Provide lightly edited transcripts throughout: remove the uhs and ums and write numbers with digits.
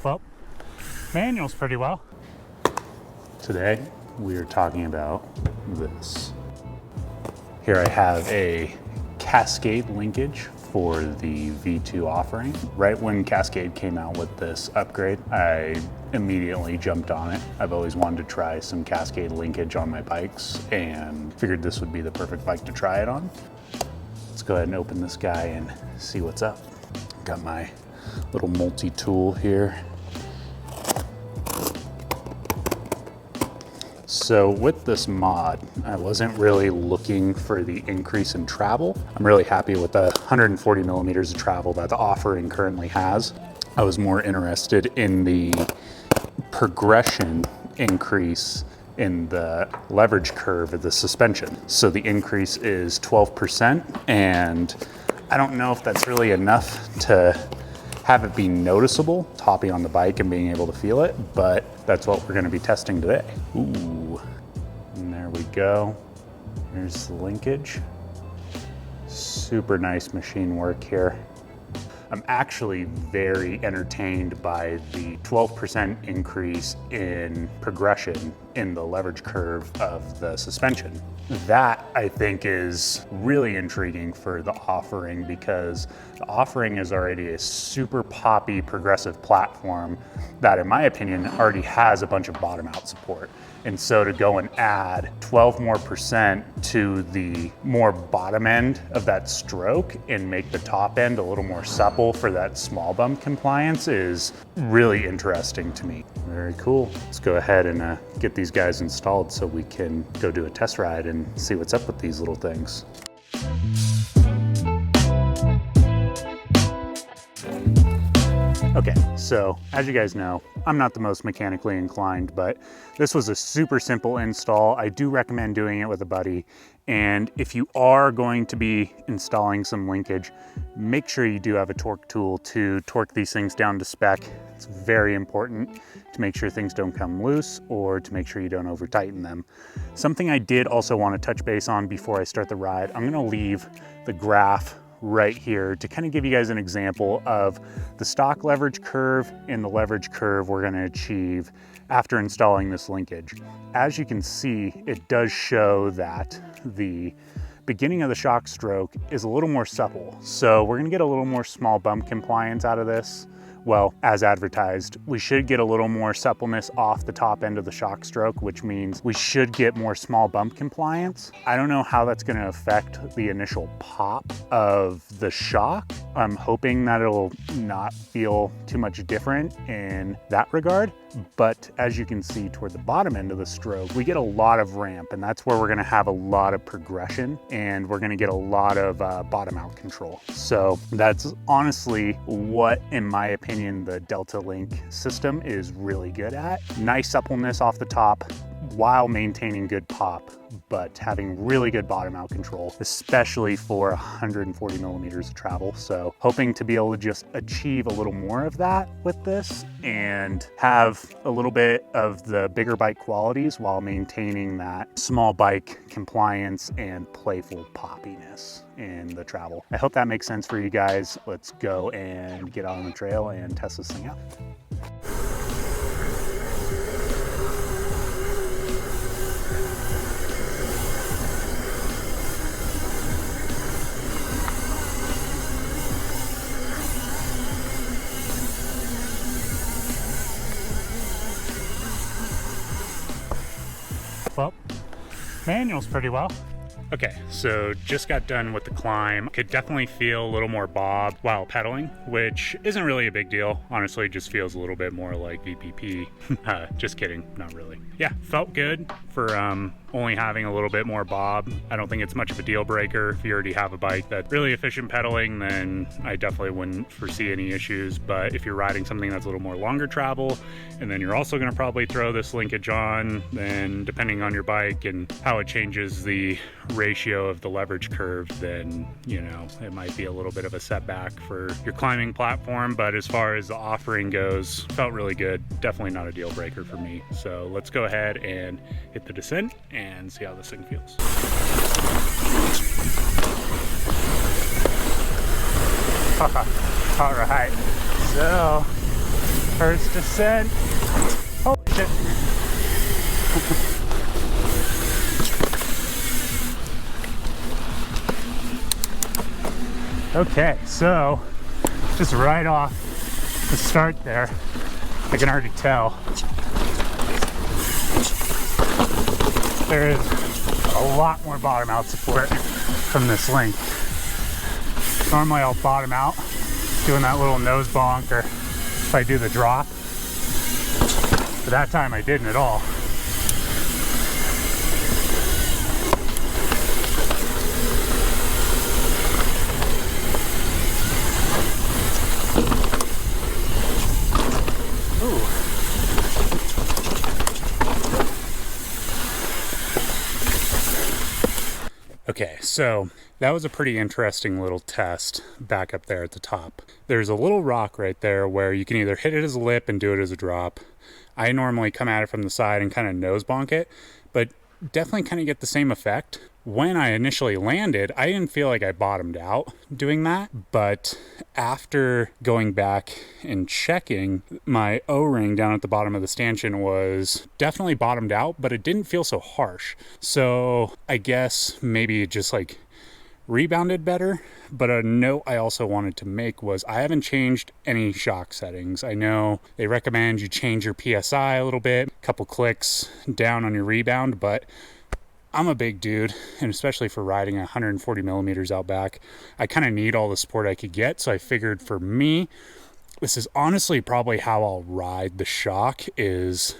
Well, manual's pretty well. Today, we are talking about this. Here I have a Cascade linkage for the V2 offering. Right when Cascade came out with this upgrade, I immediately jumped on it. I've always wanted to try some Cascade linkage on my bikes and figured this would be the perfect bike to try it on. Let's go ahead and open this guy and see what's up. Got my little multi-tool here. So with this mod, I wasn't really looking for the increase in travel. I'm really happy with the 140 millimeters of travel that the offering currently has. I was more interested in the progression increase in the leverage curve of the suspension. So the increase is 12%, and I don't know if that's really enough to have it be noticeable, hopping on the bike and being able to feel it, but that's what we're gonna be testing today. Ooh, and there we go. Here's the linkage. Super nice machine work here. I'm actually very entertained by the 12% increase in progression in the leverage curve of the suspension. That, I think, is really intriguing for the offering because the offering is already a super poppy progressive platform that, in my opinion, already has a bunch of bottom out support. And so to go and add 12% more to the more bottom end of that stroke and make the top end a little more supple for that small bump compliance is really interesting to me. Very cool. Let's go ahead and get these guys installed so we can go do a test ride and see what's up with these little things. Okay, so as you guys know, I'm not the most mechanically inclined, but this was a super simple install. I do recommend doing it with a buddy. And if you are going to be installing some linkage, make sure you do have a torque tool to torque these things down to spec. It's very important to make sure things don't come loose or to make sure you don't over tighten them. Something I did also want to touch base on before I start the ride, I'm gonna leave the graph right here to kind of give you guys an example of the stock leverage curve and the leverage curve we're going to achieve after installing this linkage. As you can see, it does show that the beginning of the shock stroke is a little more supple. So we're going to get a little more small bump compliance out of this. Well, as advertised, we should get a little more suppleness off the top end of the shock stroke, which means we should get more small bump compliance. I don't know how that's going to affect the initial pop of the shock. I'm hoping that it'll not feel too much different in that regard. But as you can see toward the bottom end of the stroke, we get a lot of ramp, and that's where we're going to have a lot of progression and we're going to get a lot of bottom out control. So that's honestly what, in my opinion, the Delta Link system is really good at. Nice suppleness off the top while maintaining good pop, but having really good bottom out control, especially for 140 millimeters of travel. So hoping to be able to just achieve a little more of that with this and have a little bit of the bigger bike qualities while maintaining that small bike compliance and playful poppiness in the travel. I hope that makes sense for you guys. Let's go and get on the trail and test this thing out. Well, manual's pretty well. Okay, so just got done with the climb. Could definitely feel a little more bob while pedaling, which isn't really a big deal. Honestly, just feels a little bit more like VPP. Just kidding, not really. Yeah, felt good for only having a little bit more bob. I don't think it's much of a deal breaker. If you already have a bike that's really efficient pedaling, then I definitely wouldn't foresee any issues. But if you're riding something that's a little more longer travel, and then you're also gonna probably throw this linkage on, then depending on your bike and how it changes the ratio of the leverage curve, then, you know, it might be a little bit of a setback for your climbing platform. But as far as the offering goes, felt really good. Definitely not a deal breaker for me. So let's go ahead and hit the descent and see how this thing feels. All right, so First descent. Oh shit. Okay, so just right off the start there, I can already tell there is a lot more bottom out support from this link. Normally I'll bottom out doing that little nose bonk, or if I do the drop, but that time I didn't at all. Okay, so that was a pretty interesting little test back up there at the top. There's a little rock right there where you can either hit it as a lip and do it as a drop. I normally come at it from the side and kind of nose bonk it, but definitely kind of get the same effect. When I initially landed, I didn't feel like I bottomed out doing that, but after going back and checking, my O-ring down at the bottom of the stanchion was definitely bottomed out, but it didn't feel so harsh. So I guess maybe it just like rebounded better. But a note I also wanted to make was I haven't changed any shock settings. I know they recommend you change your PSI a little bit, a couple clicks down on your rebound, but I'm a big dude, and especially for riding 140 millimeters out back, I kind of need all the support I could get. So I figured for me, this is honestly probably how I'll ride the shock, is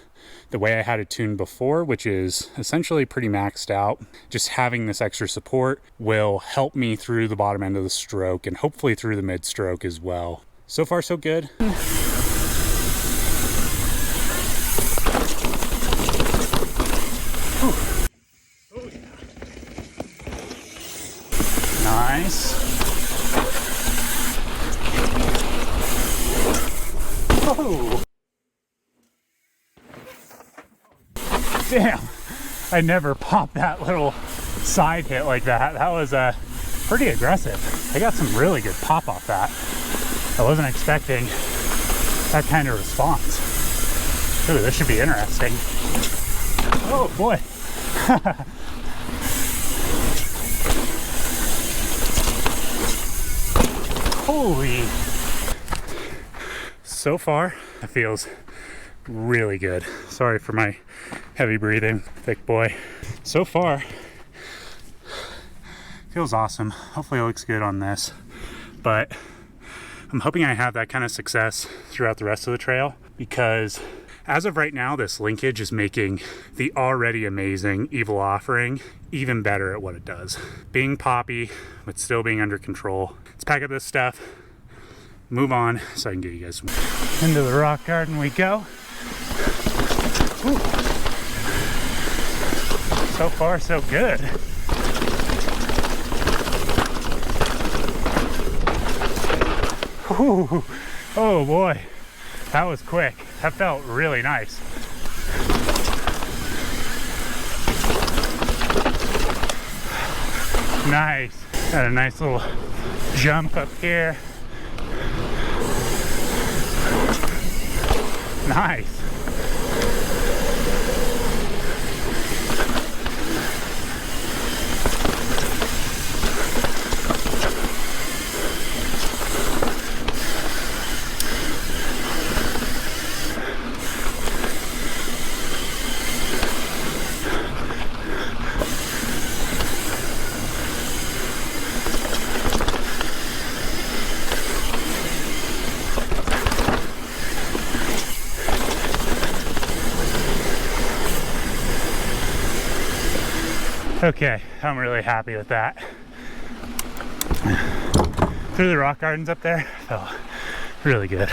the way I had it tuned before, which is essentially pretty maxed out. Just having this extra support will help me through the bottom end of the stroke and hopefully through the mid stroke as well. So far, so good. Nice. Oh. Damn. I never popped that little side hit like that. That was pretty aggressive. I got some really good pop off that. I wasn't expecting that kind of response. Ooh, this should be interesting. Oh boy. Holy. So far, it feels really good. Sorry for my heavy breathing, thick boy. So far, feels awesome. Hopefully it looks good on this, but I'm hoping I have that kind of success throughout the rest of the trail, because as of right now, this linkage is making the already amazing Evil Offering even better at what it does. Being poppy, but still being under control. Let's pack up this stuff, move on, so I can get you guys into the rock garden we go. Ooh. So far, so good. Ooh. Oh boy, that was quick. That felt really nice. Nice. Got a nice little jump up here. Nice. Okay, I'm really happy with that. Through the rock gardens up there, felt really good.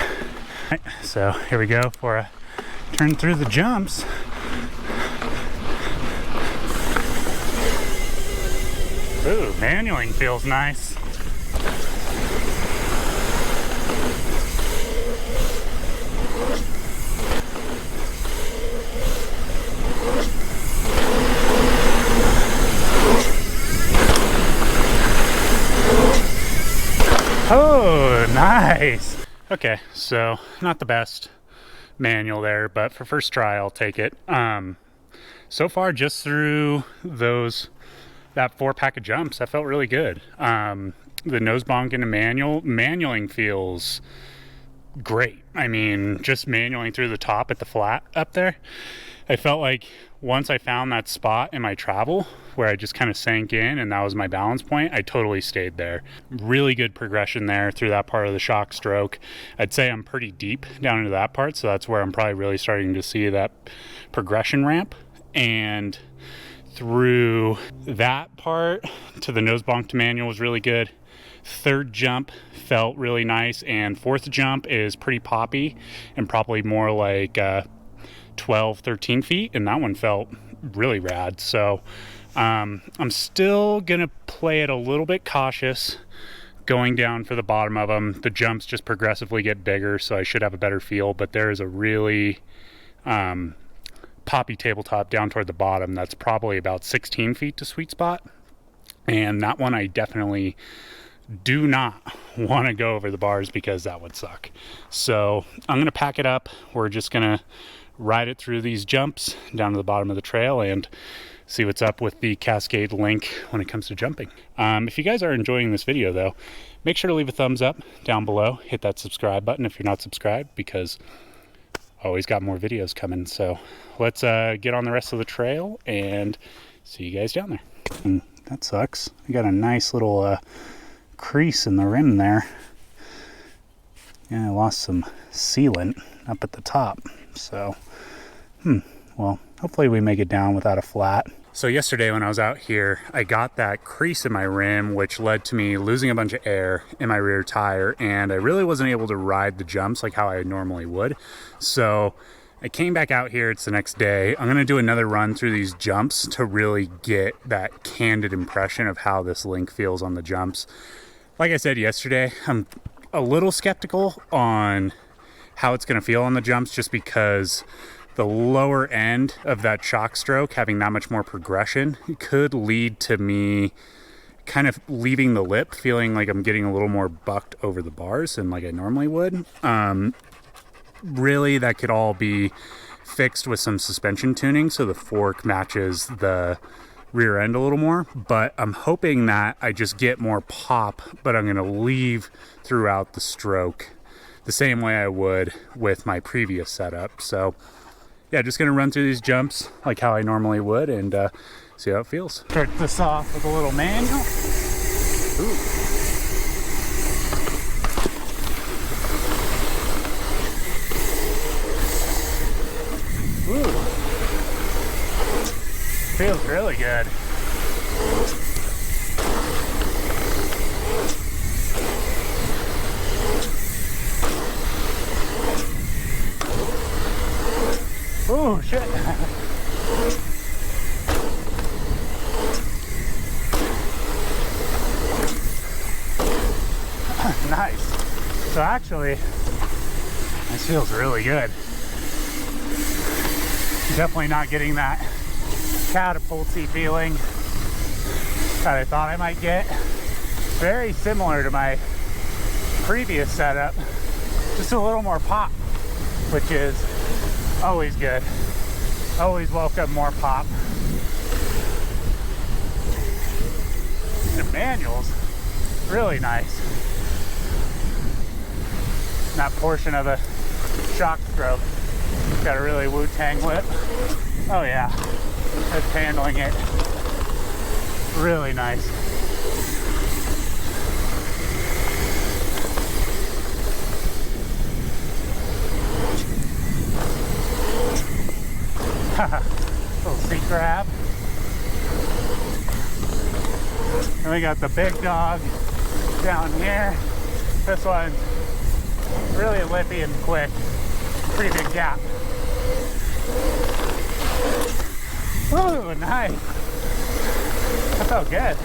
Right, so here we go for a turn through the jumps. Ooh, manualing feels nice. Oh, nice. Okay, so not the best manual there, but for first try, I'll take it. So far, just through that 4-pack of jumps, that felt really good. The nose bonk into manualing feels great. I mean, just manualing through the top at the flat up there, I felt like once I found that spot in my travel where I just kind of sank in and that was my balance point, I totally stayed there. Really good progression there through that part of the shock stroke. I'd say I'm pretty deep down into that part, so that's where I'm probably really starting to see that progression ramp. And through that part to the nose bonk to manual was really good. Third jump felt really nice, and fourth jump is pretty poppy and probably more like 12-13 feet, and that one felt really rad. So I'm still gonna play it a little bit cautious going down for the bottom of them. The jumps just progressively get bigger, so I should have a better feel, but there is a really poppy tabletop down toward the bottom that's probably about 16 feet to sweet spot, and that one I definitely do not want to go over the bars because that would suck. So I'm gonna pack it up. We're just gonna ride it through these jumps down to the bottom of the trail and see what's up with the Cascade link when it comes to jumping. If you guys are enjoying this video though, make sure to leave a thumbs up down below. Hit that subscribe button if you're not subscribed, because I always got more videos coming. So let's get on the rest of the trail and see you guys down there. And that sucks. I got a nice little crease in the rim there. Yeah, I lost some sealant up at the top. So, well, hopefully we make it down without a flat. So yesterday when I was out here, I got that crease in my rim, which led to me losing a bunch of air in my rear tire, and I really wasn't able to ride the jumps like how I normally would. So I came back out here, it's the next day. I'm gonna do another run through these jumps to really get that candid impression of how this link feels on the jumps. Like I said yesterday, I'm a little skeptical on how it's gonna feel on the jumps, just because the lower end of that shock stroke, having that much more progression, could lead to me kind of leaving the lip feeling like I'm getting a little more bucked over the bars than like I normally would. Really, that could all be fixed with some suspension tuning so the fork matches the rear end a little more, but I'm hoping that I just get more pop, but I'm gonna leave throughout the stroke the same way I would with my previous setup. So yeah, just gonna run through these jumps like how I normally would and see how it feels. Start this off with a little manual. Ooh. Ooh. Feels really good. Oh shit. Nice. So actually, this feels really good. Definitely not getting that catapulty feeling that I thought I might get. Very similar to my previous setup, just a little more pop, which is always good. Always welcome more pop. The manual's really nice. That portion of the shock stroke got a really Wu-Tang lip. Oh yeah, that's handling it really nice. Little seat grab. And we got the big dog down here. This one's really lippy and quick. Pretty big gap. Ooh, nice. That felt good.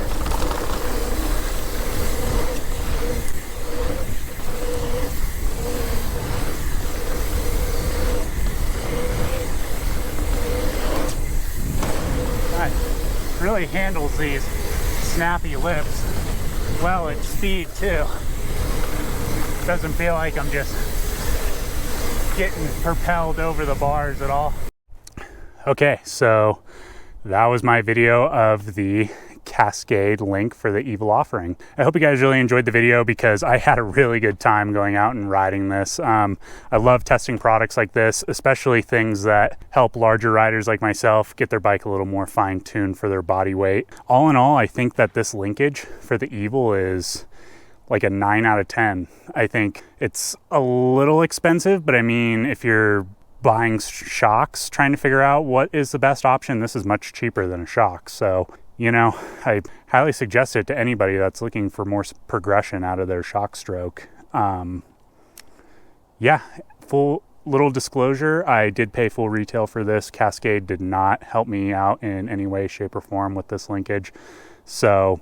Nice. Really handles these snappy lips well at speed too. Doesn't feel like I'm just getting propelled over the bars at all. Okay, so that was my video of the Cascade link for the Evil offering. I hope you guys really enjoyed the video because I had a really good time going out and riding this. I love testing products like this, especially things that help larger riders like myself get their bike a little more fine-tuned for their body weight. All in all, I think that this linkage for the Evil is like a 9 out of 10. I think it's a little expensive, but I mean, if you're buying shocks, trying to figure out what is the best option, this is much cheaper than a shock. So, you know, I highly suggest it to anybody that's looking for more progression out of their shock stroke. Yeah, full little disclosure, I did pay full retail for this. Cascade did not help me out in any way, shape, or form with this linkage. So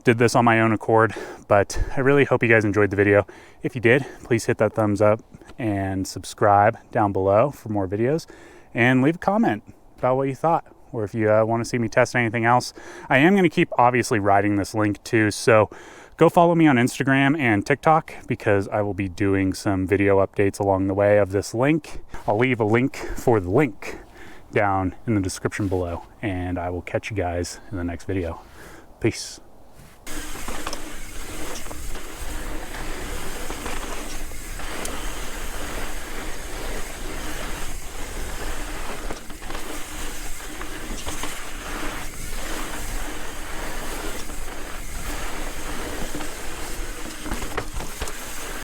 did this on my own accord, but I really hope you guys enjoyed the video. If you did, please hit that thumbs up and subscribe down below for more videos, and leave a comment about what you thought, or if you want to see me test anything else. I am going to keep obviously riding this link too, so go follow me on Instagram and TikTok because I will be doing some video updates along the way of this link. I'll leave a link for the link down in the description below, and I will catch you guys in the next video. Peace.